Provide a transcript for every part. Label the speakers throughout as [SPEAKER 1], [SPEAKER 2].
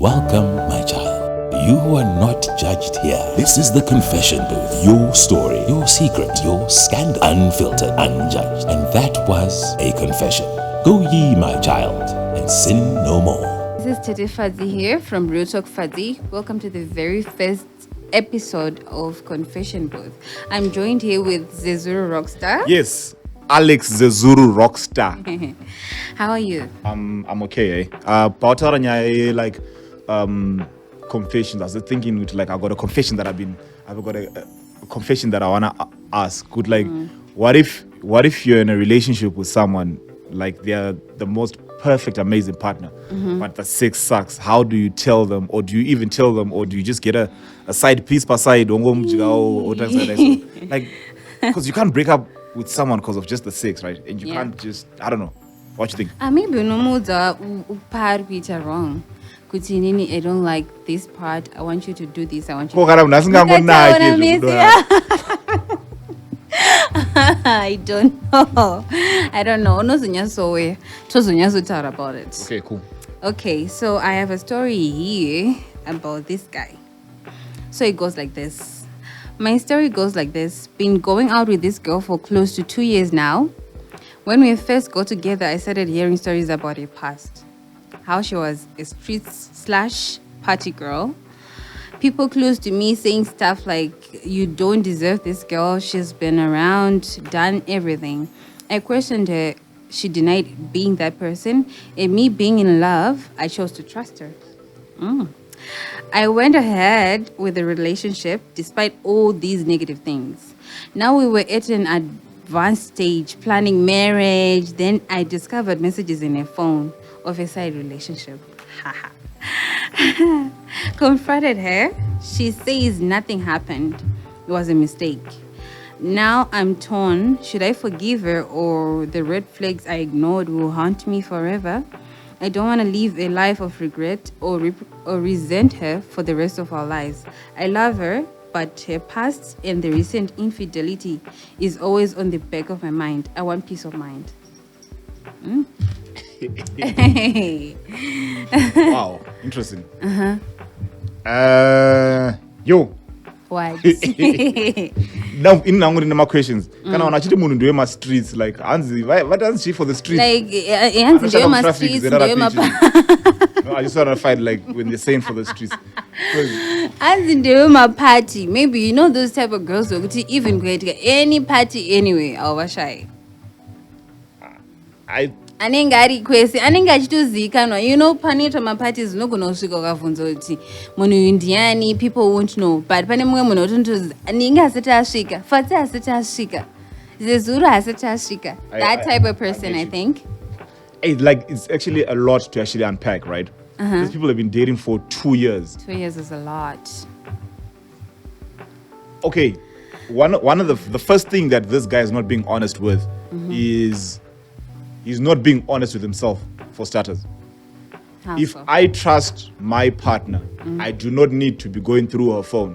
[SPEAKER 1] Welcome, my child. You are not judged here. This is the confession booth. Your story, your secret, your scandal. Unfiltered, unjudged. And that was a confession. Go ye, my child, and sin no more.
[SPEAKER 2] This is Tete Fadzi here from Real Talk Fadzi. Welcome to the very first episode of Confession Booth. I'm joined here with Zezuru Rockstar.
[SPEAKER 3] Yes, Alex Zezuru Rockstar.
[SPEAKER 2] How are you?
[SPEAKER 3] I'm okay. Like confessions. I was thinking with like I got a confession that I've got a confession that I wanna ask. Good, like what if you're in a relationship with someone like they're the most perfect, amazing partner, but the sex sucks? How do you tell them, or do you even tell them, or do you just get a side piece per side? Like, because you can't break up with someone because of just the sex, right? And you can't just, I don't know. What you think?
[SPEAKER 2] Maybe no more part which are wrong. I don't like this part. I want you to do this. I want you to I don't know. No talk about it.
[SPEAKER 3] Okay, cool.
[SPEAKER 2] Okay, so I have a story here about this guy. So it goes like this. My story goes like this. Been going out with this girl for close to 2 years now. When we first got together, I started hearing stories about her past. How she was a street/party girl. People close to me saying stuff like, you don't deserve this girl. She's been around, done everything. I questioned her. She denied being that person. And me being in love, I chose to trust her. I went ahead with the relationship despite all these negative things. Now we were at an advanced stage, planning marriage. Then I discovered messages in her phone of a side relationship. Confronted her. She says nothing happened. It was a mistake. Now I'm torn. Should I forgive her, or the red flags I ignored will haunt me forever? I don't want to live a life of regret or resent her for the rest of our lives. I love her, but her past and the recent infidelity is always on the back of my mind. I want peace of mind.
[SPEAKER 3] Wow, interesting. Yo.
[SPEAKER 2] What?
[SPEAKER 3] Now in my questions. Can I actually do WemaStreets? Like, what does she for the streets?
[SPEAKER 2] Like, Anzi do WemaStreets,
[SPEAKER 3] No, I just want to find like when they're saying for the streets.
[SPEAKER 2] Anzi do my party. Maybe you know those type of girls who could even go to any party anyway. Or shy. Anenga request anenga chitozikana, you know, panito maparties no kunosvika ukavhunza kuti munhu indiani, people won't know, but pane mumwe munhu otondozi ninga asati asvika, Fadzi asati asvika, Zezuru asati asvika. That type of person, I think.
[SPEAKER 3] It's actually a lot to actually unpack, right? These people have been dating for 2 years.
[SPEAKER 2] 2 years is a lot.
[SPEAKER 3] Okay, one of the first thing that this guy is not being honest with is he's not being honest with himself, for starters.
[SPEAKER 2] How
[SPEAKER 3] if
[SPEAKER 2] so?
[SPEAKER 3] I trust my partner, I do not need to be going through her phone.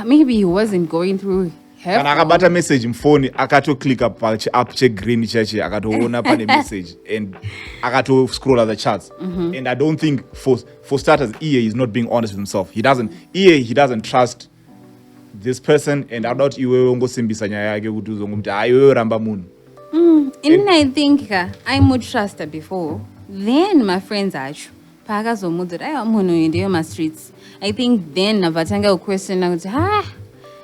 [SPEAKER 2] Maybe he wasn't going through her
[SPEAKER 3] And I got a message in phone, I got to click up check green church, I got to open up a message, and I got to scroll other chats. And I don't think for starters, EA is not being honest with himself. He doesn't trust this person, and I'm not
[SPEAKER 2] And I think I would trust her before. Then my friends are WemaStreets. I think then Navatanga will question,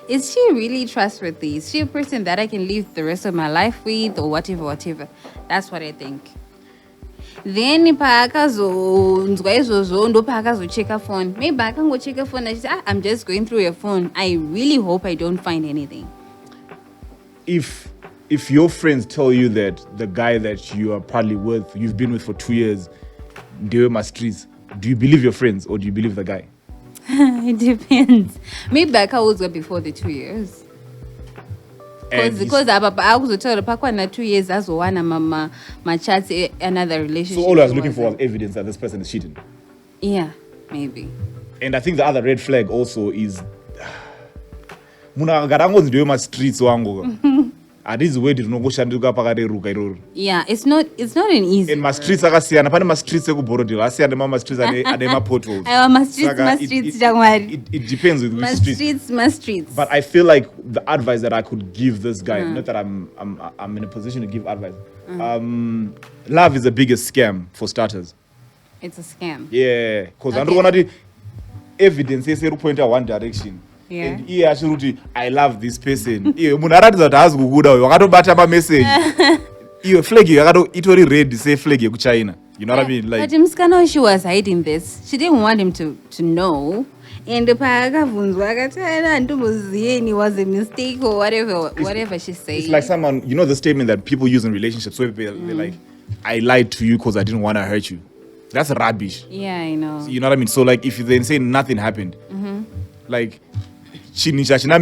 [SPEAKER 2] is she really trustworthy? Is she a person that I can live the rest of my life with, or whatever? That's what I think. Then check her phone. Maybe I can go check her phone and say, I'm just going through your phone. I really hope I don't find anything.
[SPEAKER 3] If your friends tell you that the guy that you are probably with, you've been with for 2 years, WemaStreets, do you believe your friends or do you believe the guy?
[SPEAKER 2] It depends. Maybe I can go before the 2 years. Because I was told 2 years as one my chats another relationship.
[SPEAKER 3] So all I was looking for was evidence that this person is cheating.
[SPEAKER 2] Yeah, maybe.
[SPEAKER 3] And I think the other red flag also is Muna garango WemaStreets wango. This way rinongoshanduka pakareruka iroro.
[SPEAKER 2] Yeah, it's not an easy.
[SPEAKER 3] And ma-streets akasiyana pane ma-streets ekuborodhero asiyana ma-streets ane ma-potholes.
[SPEAKER 2] Ma-streets,
[SPEAKER 3] it depends with which street.
[SPEAKER 2] Ma-streets.
[SPEAKER 3] But I feel like the advice that I could give this guy, not that I'm in a position to give advice. Love is the biggest scam for starters.
[SPEAKER 2] It's a scam.
[SPEAKER 3] Yeah, because I don't want to evidence is point one direction.
[SPEAKER 2] Yeah.
[SPEAKER 3] And he actually, I love this person. Munarati that has kuguda. Wakatobata ba message. Iyo flag it already read say flag ku China. You know what I mean? Like,
[SPEAKER 2] but Mskano, she was hiding this. She didn't want him to know. And the was a mistake or whatever she said.
[SPEAKER 3] It's like someone, you know, the statement that people use in relationships where they're like, I lied to you because I didn't want to hurt you. That's rubbish.
[SPEAKER 2] Yeah, I know.
[SPEAKER 3] You know what I mean? So like, if you then say nothing happened, like, you know what I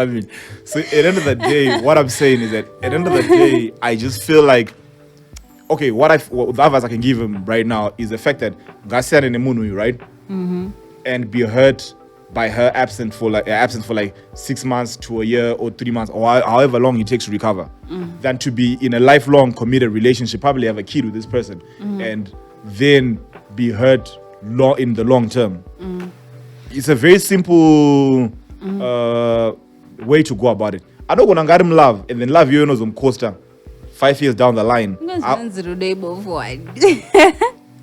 [SPEAKER 3] mean? So at the end of the day, what I'm saying is that at the end of the day, I just feel like, okay, what the advice I can give him right now is the fact that Garcia and Emunu, right? And be hurt by her absence for like 6 months to a year or 3 months or however long it takes to recover, than to be in a lifelong committed relationship, probably have a kid with this person, and then be hurt in the long term. It's a very simple way to go about it. I don't want to get him love and then love you know some coaster 5 years down the line.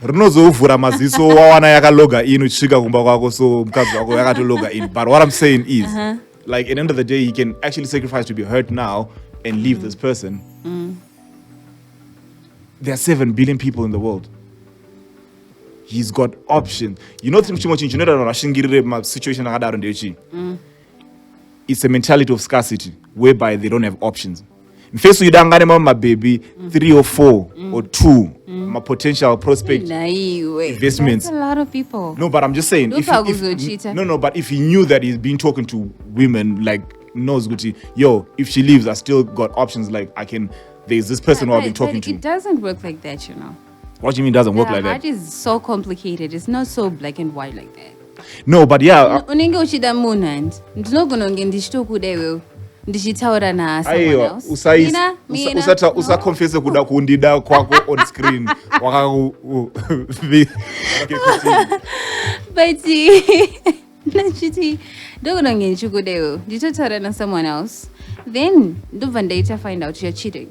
[SPEAKER 3] Rinozovhura maziso wawana yakaloga in uchika kumba kwako so mkazi wako yakatologa in. But what I'm saying is, like at the end of the day, he can actually sacrifice to be hurt now and leave this person. There are 7 billion people in the world. He's got options. You know, you know that situation it's a mentality of scarcity whereby they don't have options. In face you don't get my baby 3 or 4 or 2 my potential prospect investments.
[SPEAKER 2] That's a lot of people.
[SPEAKER 3] No, but I'm just saying but if he knew that he's been talking to women like knows Gucci, if she leaves I still got options, like there's this person who I've been talking to.
[SPEAKER 2] It doesn't work like that, you know.
[SPEAKER 3] What do you mean it doesn't work like that?
[SPEAKER 2] Heart is so complicated. It's not so black and white like that.
[SPEAKER 3] No, but yeah.
[SPEAKER 2] Ndichitaura na someone else.
[SPEAKER 3] Usakonfesse kuda kundida kwako on screen.
[SPEAKER 2] But nditotaura na someone else. Then ndobva find out you're cheating.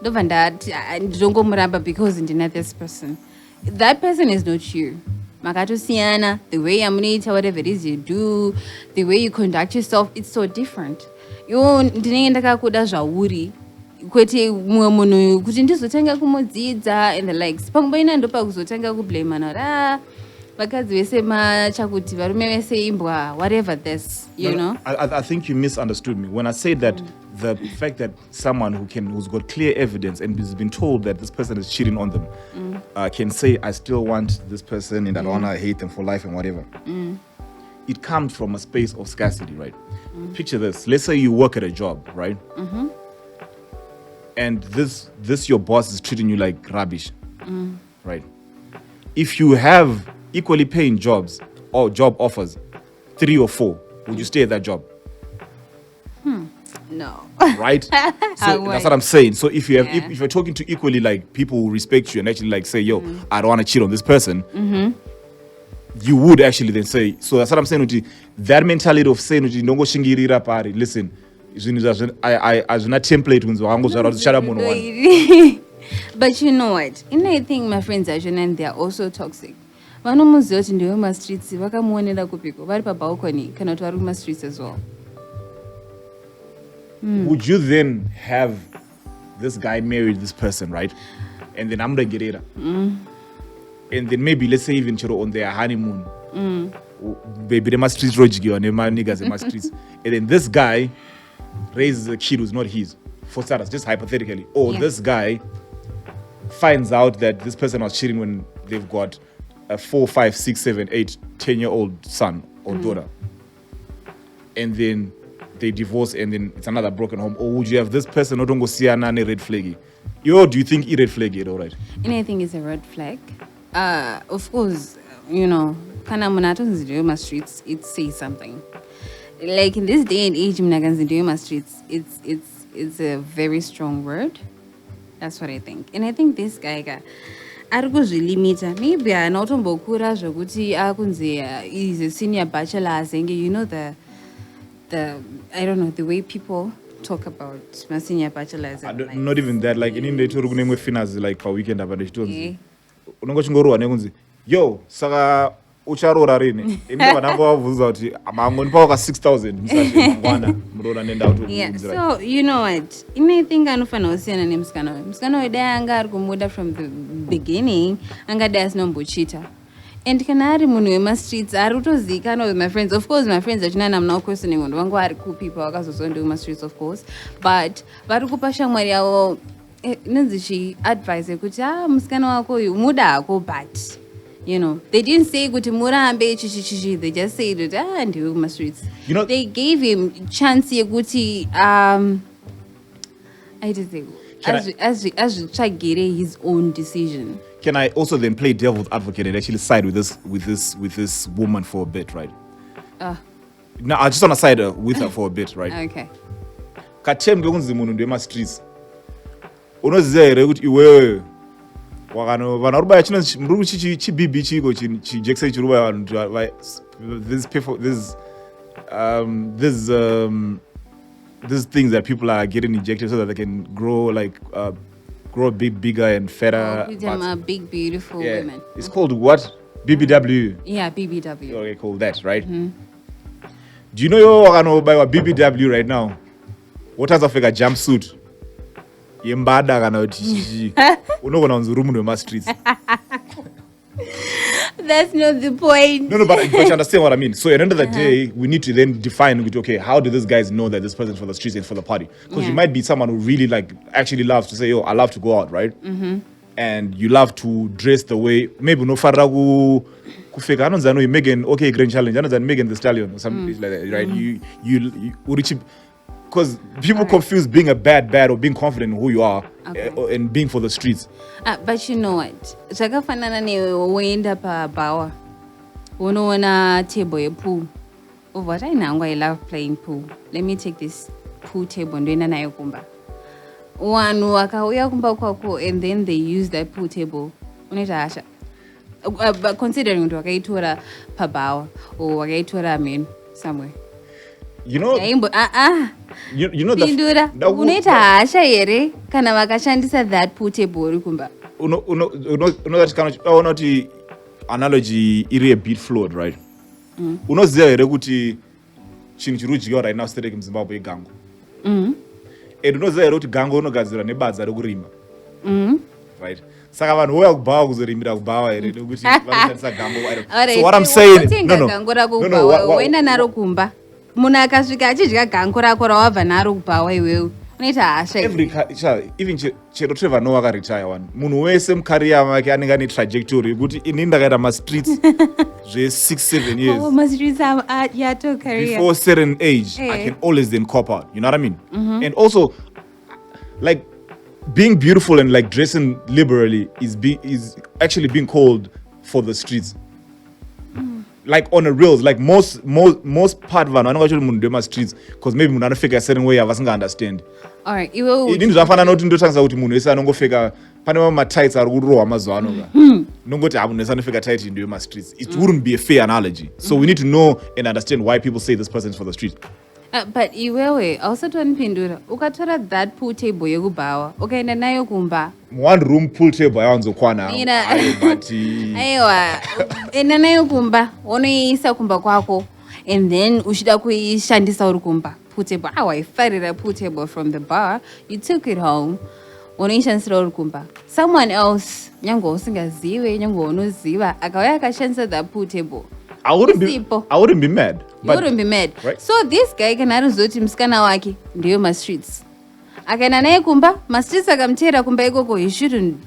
[SPEAKER 2] Ndongomuramba because ndina this person. That person is not you. Makatosiyana, the way amunoita whatever it is you do, the way you conduct yourself, it's so different. Ndinenge ndakakuda zvauri kwete mumwe munhu kuti ndizotanga kumudzidza and the likes. Pamboina ndopa kuzotanga kublamana vakadzi vese machakuti varume vese imbwa whatever this, you know.
[SPEAKER 3] I think you misunderstood me when I said that the fact that someone who's got clear evidence and has been told that this person is cheating on them can say I still want this person and I don't want to hate them for life and whatever. It comes from a space of scarcity, right? Picture this. Let's say you work at a job, right? And this your boss is treating you like rubbish, right? If you have equally paying jobs or job offers, 3 or 4, would you stay at that job?
[SPEAKER 2] No.
[SPEAKER 3] Right? So that's what I'm saying. So if you're talking to equally like people who respect you and actually like say, I don't want to cheat on this person, you would actually then say, so that's what I'm saying. That mentality of saying, listen, as not template
[SPEAKER 2] but you know what? I think my friends are and they are also toxic. Vanomuzoti ndiwo WemaStreets vakamuonera kupiko vari pabalcony kana kuti vari WemaStreets as well.
[SPEAKER 3] Would you then have this guy marry this person, right? And then I'm gonna get it. And then maybe let's say even on their honeymoon. Baby, WemaStreets rojigi or niggas WemaStreets. And then this guy raises a kid who's not his. For starters, just hypothetically. Or this guy finds out that this person was cheating when they've got a 4, 5, 6, 7, 8, 10-year-old son or daughter. And then they divorce and then it's another broken home. Or would you have this person not go see a red flaggy? Do you think red flaggy, all right?
[SPEAKER 2] Anything is a red flag. Of course, you know, kana munato WemaStreets, it says something. like in this day and age, WemaStreets, it's a very strong word. That's what I think. And I think this guy arikuzvilimita maybe anotombokura zvokuti akunzi is a senior bachelor azenge, you know, the I don't know, the way people talk about my senior bachelors.
[SPEAKER 3] Not even that, like in the tour name with finance like per weekend about it. Unongochingorwa nekunzi yo saka ucharora rini ine vanango vavuza kuti mangoni pawaka 6000 msashe mangwana murora nenda kuti
[SPEAKER 2] yeah, so you know what, I think anofanira kusiyana nemusikana wedai anga ari kumuda from the beginning, angadai asinombochita. And kana ari munhu WemaStreets ari kutozivikanwa with my friends. Of course my friends achina namna questioning vanhu vangu vari cool people vakazozwa WemaStreets of course, but vari kupa shamwari yavo inonzi chi advice yekuti musikana wako uyu muda hako, but you know, they didn't say kuti murambe chichi, they just said that ndiwe WemaStreets.
[SPEAKER 3] You know,
[SPEAKER 2] they gave him chance yekuti I just say azvitsvagire his own decision.
[SPEAKER 3] Can I also then play devil's advocate and actually side with this woman for a bit, right? No, I just want to side with her for a bit, right?
[SPEAKER 2] Okay.
[SPEAKER 3] Kachem ngekunzi munhu ndewemaStreets. Unoziva here kuti iwewe wakano vanhu vari kubaya chinonzi muri chibibi chiko chijekiseni chiri kubaya vanhu these things that people are getting injected so that they can grow bigger and fatter.
[SPEAKER 2] Big beautiful women.
[SPEAKER 3] It's called what? BBW.
[SPEAKER 2] Yeah, BBW.
[SPEAKER 3] Okay, cool, that, right? Do you know you're gonna buy a BBW right now? What has a fake jumpsuit? Yembada kana uchi. Unogona unzurumu WemaStreets.
[SPEAKER 2] That's not the point.
[SPEAKER 3] No, but you understand what I mean. So at the end of the day, we need to then define, okay, how do these guys know that this person's for the streets and for the party? Because you might be someone who really actually loves to say, I love to go out, right? And you love to dress the way, maybe no faragu kufeka. I don't know, Megan, okay, Grand Challenge. I don't know, Megan the Stallion or something like that, right? You because people confuse being a bad or being confident in who you are and being for the streets.
[SPEAKER 2] But you know what? Zvakafanana newoenda pabawa unoona table yepool. Oh, what I know, I love playing pool. Let me take this pool table ndoenda nayo kumba. Vanhu vakauya kumba kwako and then they use that pool table. Unoita hasha. But considering kuti wakaitora pabawa or wakaitora somewhere.
[SPEAKER 3] You know, you know
[SPEAKER 2] Pindura, unoita hasha here kana vakashandisa that pool table uri kumba.
[SPEAKER 3] That kind of not analogy iri a bit flawed, right? Unoziva here kuti chinhu chiri kudyiwa right now stereki muZimbabwe igango. And unoziva here kuti gango unogadzirwa nebadza rekurima. Right? Saka vanhu voya kubawa kuzorimira kubawa here nekuti vanoshandisa gango. So what I'm saying, no.
[SPEAKER 2] Wenda naro kumba. Munhu akasvika achidya gango rako rawabva naro kubawa iwewe unoita hasha.
[SPEAKER 3] Even chero Trevor Noah akaretire one. Munhu wese mucareer make anenge ane trajectory yekuti ini ndakaita maStreets zve 6-7 years.
[SPEAKER 2] Oh, maStreets yato career.
[SPEAKER 3] Before certain age, I can always then cop out. You know what I mean? And also, being beautiful and dressing liberally is actually being called for the streets. On the reels, most part of vanhu vanonga munhu WemaStreets because maybe munhu anofeka a certain way avasinga understand.
[SPEAKER 2] All right, iwe
[SPEAKER 3] ini zvafana noti ndotangisa kuti munhu wese anongofeka pane matights ari kurohwa mazuva ano nongoti munhu wese anofeka tight in WemaStreets. It wouldn't be a fair analogy. So we need to know and understand why people say this person's for the street.
[SPEAKER 2] But iwewe ausatonipindura ukatora that pool table yekubawa ukaenda nayo kumba
[SPEAKER 3] one room pool table yawanzokwana
[SPEAKER 2] aiwa enda nayo kumba unoiisa kumba kwako and then uchida kuishandisa uri kumba pool table waifarira pool table from the bar, you took it home unoishandisira uri kumba. Someone else nyange usingazive nyange unoziva akauya akashandisa that pool table,
[SPEAKER 3] I wouldn't be mad.
[SPEAKER 2] You wouldn't be mad.
[SPEAKER 3] Right?
[SPEAKER 2] So this guy can arizoti musikana wake ndewemaStreets. Akaenda naye kumba, maStreets akamteera kumba ikoko, he shouldn't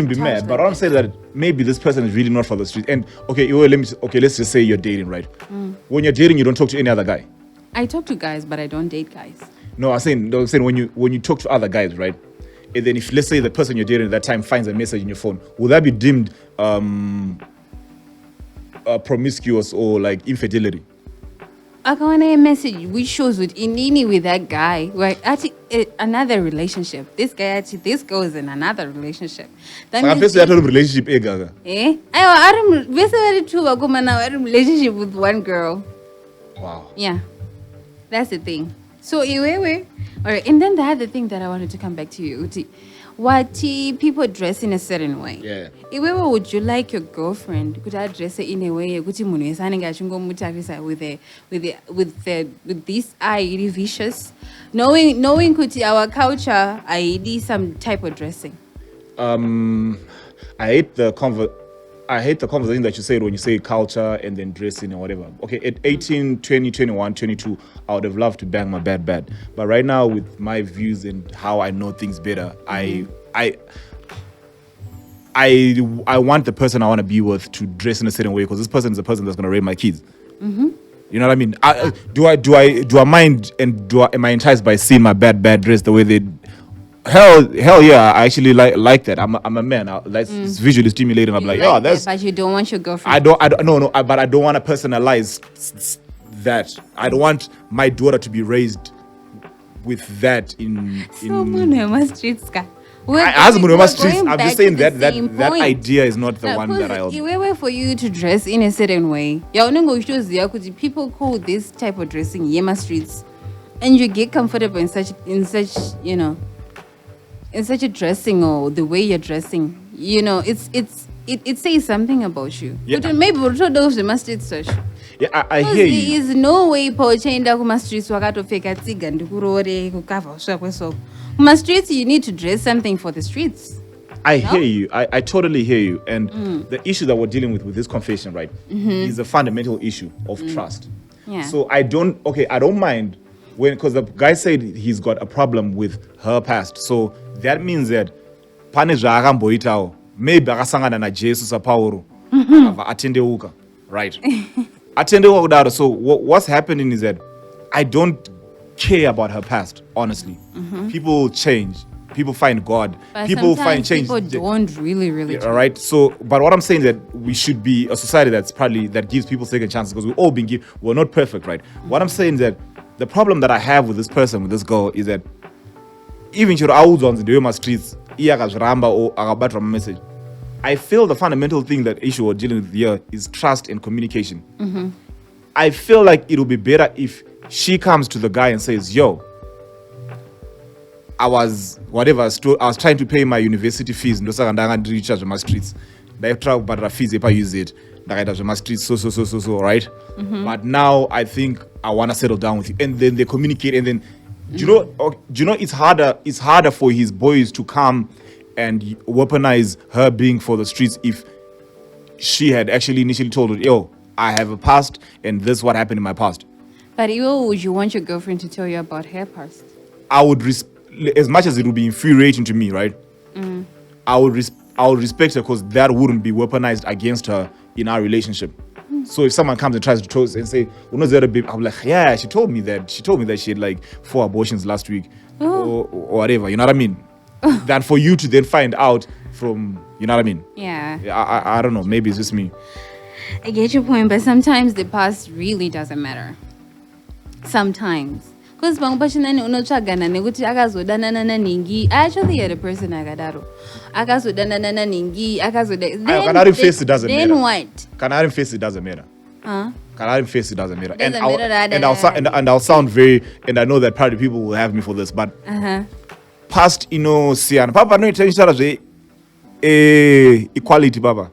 [SPEAKER 3] be mad. But I'm saying that maybe this person is really not for the street. And let's just say you're dating, right? When you're dating, you don't talk to any other guy.
[SPEAKER 2] I talk to guys, but I don't date guys.
[SPEAKER 3] No, I'm saying when you talk to other guys, right? And then if let's say the person you're dating at that time finds a message in your phone, would that be deemed promiscuous or infidelity?
[SPEAKER 2] I want a message which shows with Inini with that guy. We're actually another relationship. This guy actually, this girl is in another relationship. That
[SPEAKER 3] I
[SPEAKER 2] means
[SPEAKER 3] guess a relationship, gaga.
[SPEAKER 2] I'm basically two now. I'm in a relationship with one girl.
[SPEAKER 3] Wow.
[SPEAKER 2] Yeah, that's the thing. So iwewe, all right. And then the other thing that I wanted to come back to you, Uti, what people dress in a certain way.
[SPEAKER 3] Yeah.
[SPEAKER 2] Iwewe, would you like your girlfriend could I dress it in a way kuti munhu esanenge achingomutarise with this eye really vicious, knowing kuti our culture I need some type of dressing.
[SPEAKER 3] I hate the conversation that you said when you say culture and then dressing and whatever. Okay, at 18, 20, 21, 22, I would have loved to bang my bad. But right now, with my views and how I know things better, I want the person I want to be with to dress in a certain way because this person is a person that's going to raise my kids. You know what I mean? Do I mind and am I enticed by seeing my bad dress the way they? Hell yeah! I actually like that. I'm a man. It's visually stimulating. I'm like, oh, that's.
[SPEAKER 2] But you don't want your girlfriend.
[SPEAKER 3] But I don't want to personalize that. I don't want my daughter to be raised with that in.
[SPEAKER 2] WemaStreets guy.
[SPEAKER 3] I'm just saying that idea is not the one that I'll.
[SPEAKER 2] Way for you to dress in a certain way. People call this type of dressing WemaStreets, and you get comfortable in such in such a dressing or the way you're dressing. It says something about you.
[SPEAKER 3] Yeah.
[SPEAKER 2] But maybe we'll those WemaStreets search.
[SPEAKER 3] Yeah, I hear you.
[SPEAKER 2] There is no way pochainda WemaStreets wakatopfeka tsiga ndikurore kukava svakwe so. WemaStreets, you need to dress something for the streets.
[SPEAKER 3] I hear you. I totally hear you. And the issue that we're dealing with this confession, right, is a fundamental issue of trust.
[SPEAKER 2] Yeah.
[SPEAKER 3] So I don't mind because the guy said he's got a problem with her past. So that means that maybe akasangana na Jesu sapauro atendeuka, right? Atendeuka kudaro. So what's happening is that I don't care about her past, honestly. People change. People find God.
[SPEAKER 2] But
[SPEAKER 3] people find change.
[SPEAKER 2] People don't really
[SPEAKER 3] all right. So, but what I'm saying is that we should be a society that gives people second chances because we've all been given. We're not perfect, right? What I'm saying is that the problem that I have with this person, with this girl, is that even if you're out on the WemaStreets, or agabatwa message, I feel the fundamental thing that issue we're dealing with here is trust and communication. I feel like it would be better if she comes to the guy and says, "Yo, I was trying to pay my university fees. Ndosaka ndanga recharge WemaStreets. Ndaitira kubhadhara fees use it. Ndakaita WemaStreets so right? But now I think I want to settle down with you." And then they communicate, and then do you know it's harder for his boys to come and weaponize her being for the streets if she had actually initially told her, "Yo, I have a past and this is what happened in my past."
[SPEAKER 2] But would you want your girlfriend to tell you about her past?
[SPEAKER 3] I would as much as it would be infuriating to me, right? I would respect her because that wouldn't be weaponized against her in our relationship. So if someone comes and tries to toast and say, "Well, no, the other babe," I'm like, "Yeah, she told me that she had like 4 abortions last week, or whatever." You know what I mean? Than for you to then find out from, you know what I mean?
[SPEAKER 2] Yeah.
[SPEAKER 3] I don't know. Maybe it's just me.
[SPEAKER 2] I get your point, but sometimes the past really doesn't matter. Sometimes. Because I actually had a person akadaro. Akazodanana ningi,
[SPEAKER 3] Canary face, it doesn't matter.
[SPEAKER 2] Then what?
[SPEAKER 3] Canary face, it doesn't matter. Canary face, it doesn't matter.
[SPEAKER 2] Doesn't
[SPEAKER 3] I'll sound very, and I know that probably people will have me for this, but past, sian. Papa, no intention equality, Papa.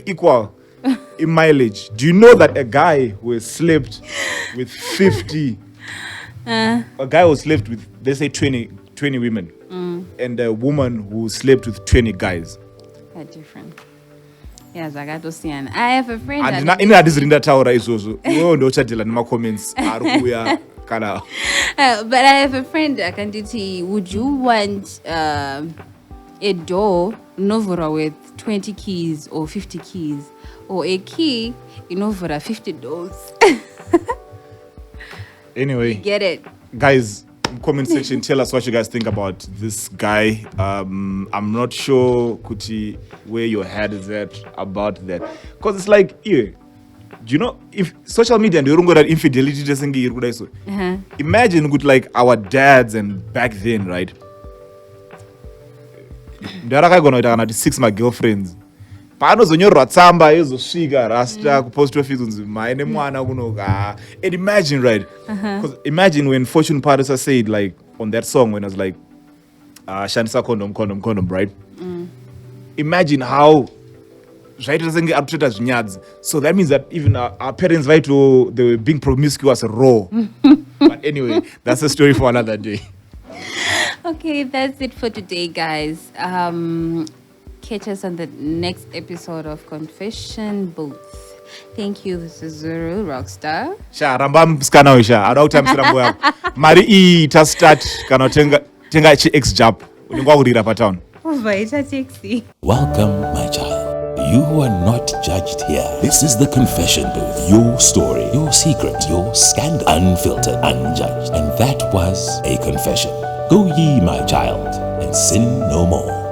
[SPEAKER 3] Equal in mileage. Do you know that a guy who has slept with 50, a guy who slept with, let's say 20 women, and a woman who slept with 20 guys?
[SPEAKER 2] They're different. Yes, I got to see. I have a friend.
[SPEAKER 3] And in that is tower is also. Oh, no chat in my comments. But
[SPEAKER 2] I have a friend. I can tell. Would you want a door novora with 20 keys or 50 keys, or a key in over 50 doors?
[SPEAKER 3] Anyway,
[SPEAKER 2] get it,
[SPEAKER 3] guys. Comment section, tell us what you guys think about this guy. I'm not sure, Kuti, where your head is at about that, because it's like, yeah, Do you know if social media and that infidelity doesn't so imagine good like our dads and back then, right? Ndaraka gonna 6 my girlfriends. Panozonyorwa tsamba ezosvika rasta kupost office unzi maine mwana kunoga. And imagine, right? Because imagine when Fortune Parisa said like on that song when I was like Shandisa condom, right? Imagine how right so that means that even our parents right they were being promiscuous raw. But anyway, that's a story for another day.
[SPEAKER 2] Okay, that's it for today, guys. Catch us on the next episode of Confession Booth. Thank you, Zezuru, Rockstar.
[SPEAKER 3] Sha rambam skana wisha adauta msirambo yako mari I ta start kana tenga chi ex job uningwa kurira pa town.
[SPEAKER 1] Welcome, my child. You who are not judged here. This is the confession booth. Your story, your secret, your scandal. Unfiltered, unjudged. And that was a confession. Go ye, my child, and sin no more.